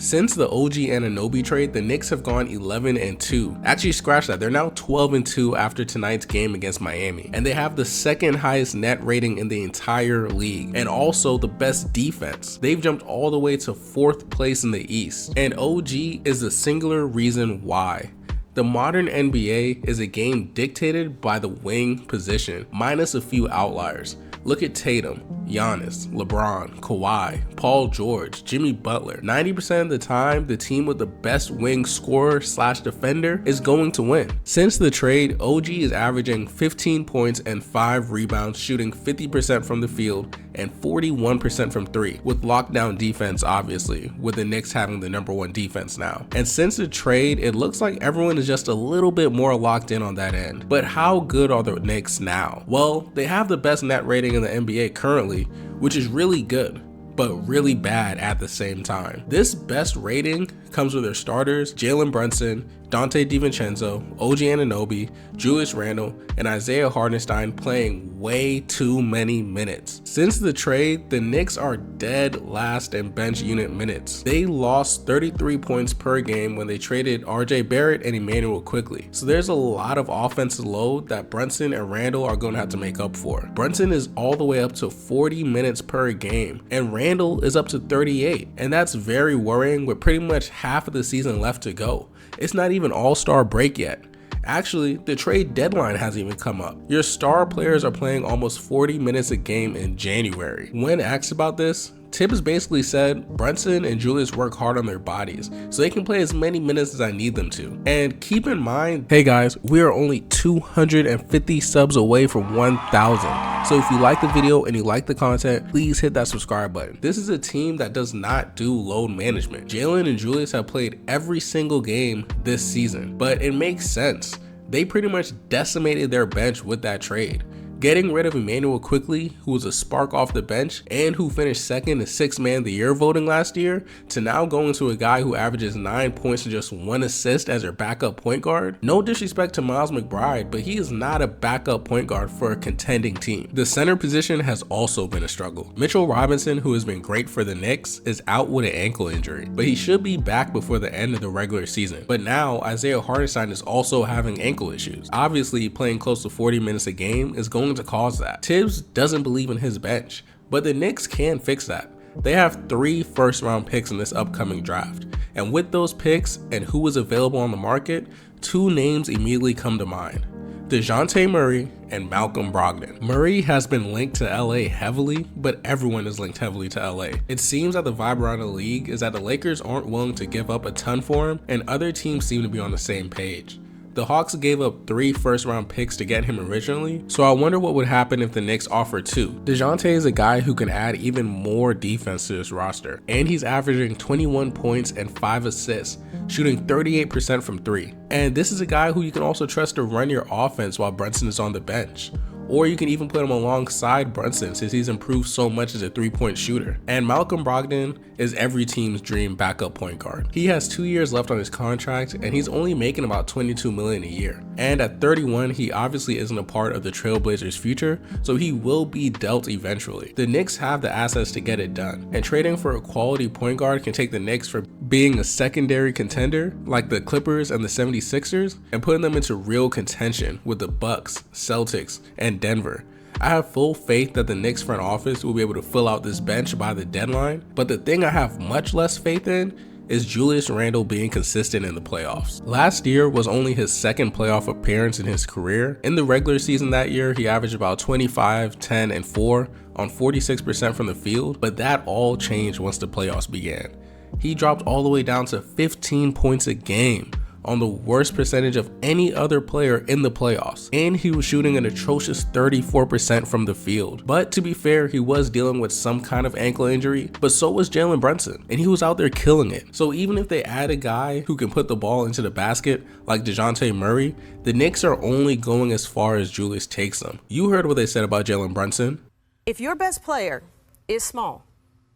Since the OG Anunoby trade, the Knicks have gone 11-2. Actually, scratch that, they're now 12-2 after tonight's game against Miami. And they have the second highest net rating in the entire league, and also the best defense. They've jumped all the way to 4th place in the East. And OG is the singular reason why. The modern NBA is a game dictated by the wing position, minus a few outliers. Look at Tatum, Giannis, LeBron, Kawhi, Paul George, Jimmy Butler. 90% of the time, the team with the best wing scorer / defender is going to win. Since the trade, OG is averaging 15 points and 5 rebounds, shooting 50% from the field and 41% from 3, with lockdown defense obviously, with the Knicks having the #1 defense now. And since the trade, it looks like everyone is just a little bit more locked in on that end. But how good are the Knicks now? Well, they have the best net rating in the NBA currently, which is really good, but really bad at the same time. This best rating comes with their starters, Jalen Brunson, Dante DiVincenzo, OG Anunoby, Julius Randle, and Isaiah Hartenstein playing way too many minutes. Since the trade, the Knicks are dead last in bench unit minutes. They lost 33 points per game when they traded RJ Barrett and Emmanuel Quickley. So there's a lot of offensive load that Brunson and Randle are going to have to make up for. Brunson is all the way up to 40 minutes per game, and Randle is up to 38. And that's very worrying with pretty much half of the season left to go. It's not even All-Star break yet. Actually, the trade deadline hasn't even come up. Your star players are playing almost 40 minutes a game in January. When asked about this, Tibbs basically said Brunson and Julius work hard on their bodies, so they can play as many minutes as I need them to. And keep in mind, hey guys, we are only 250 subs away from 1,000. So if you like the video and you like the content, please hit that subscribe button. This is a team that does not do load management. Jalen and Julius have played every single game this season, but it makes sense. They pretty much decimated their bench with that trade. Getting rid of Emmanuel Quickley, who was a spark off the bench and who finished second in 6th Man of the Year voting last year, to now going to a guy who averages 9 points and just 1 assist as your backup point guard. No disrespect to Miles McBride, but he is not a backup point guard for a contending team. The center position has also been a struggle. Mitchell Robinson, who has been great for the Knicks, is out with an ankle injury, but he should be back before the end of the regular season. But now Isaiah Hartenstein is also having ankle issues. Obviously, playing close to 40 minutes a game is going to cause that. Tibbs doesn't believe in his bench, but the Knicks can fix that. They have 3 first-round picks in this upcoming draft, and with those picks and who is available on the market, 2 names immediately come to mind: DeJounte Murray and Malcolm Brogdon. Murray has been linked to LA heavily, but everyone is linked heavily to LA. It seems that the vibe around the league is that the Lakers aren't willing to give up a ton for him, and other teams seem to be on the same page. The Hawks gave up 3 first-round picks to get him originally, so I wonder what would happen if the Knicks offer 2. DeJounte is a guy who can add even more defense to this roster, and he's averaging 21 points and 5 assists, shooting 38% from 3. And this is a guy who you can also trust to run your offense while Brunson is on the bench. Or you can even put him alongside Brunson since he's improved so much as a 3-point shooter. And Malcolm Brogdon is every team's dream backup point guard. He has 2 years left on his contract and he's only making about $22 million a year. And at 31, he obviously isn't a part of the Trailblazers' future, so he will be dealt eventually. The Knicks have the assets to get it done, and trading for a quality point guard can take the Knicks from being a secondary contender like the Clippers and the 76ers and putting them into real contention with the Bucks, Celtics, and Denver. I have full faith that the Knicks front office will be able to fill out this bench by the deadline, but the thing I have much less faith in is Julius Randle being consistent in the playoffs. Last year was only his 2nd playoff appearance in his career. In the regular season that year, he averaged about 25, 10, and 4 on 46% from the field, but that all changed once the playoffs began. He dropped all the way down to 15 points a game, on the worst percentage of any other player in the playoffs, and he was shooting an atrocious 34% from the field. But to be fair, he was dealing with some kind of ankle injury, but so was Jalen Brunson, and he was out there killing it. So even if they add a guy who can put the ball into the basket like DeJounte Murray, the Knicks are only going as far as Julius takes them. You heard what they said about Jalen Brunson. If your best player is small,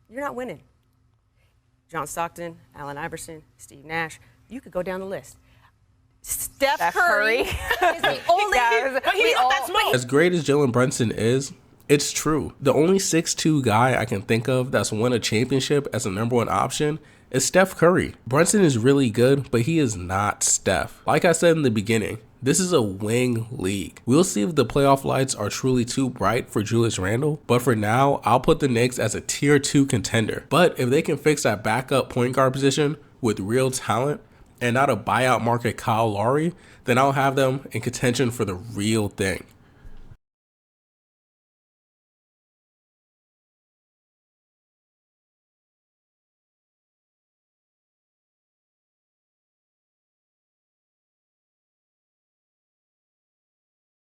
you're not winning. John Stockton, Allen Iverson, Steve Nash, you could go down the list. Steph Curry is the only, but he's not that small. As great as Jalen Brunson is, it's true. The only 6'2" guy I can think of that's won a championship as a #1 option is Steph Curry. Brunson is really good, but he is not Steph. Like I said in the beginning, this is a wing league. We'll see if the playoff lights are truly too bright for Julius Randle, but for now, I'll put the Knicks as a tier 2 contender. But if they can fix that backup point guard position with real talent and not a buyout market Kyle Lowry, then I'll have them in contention for the real thing.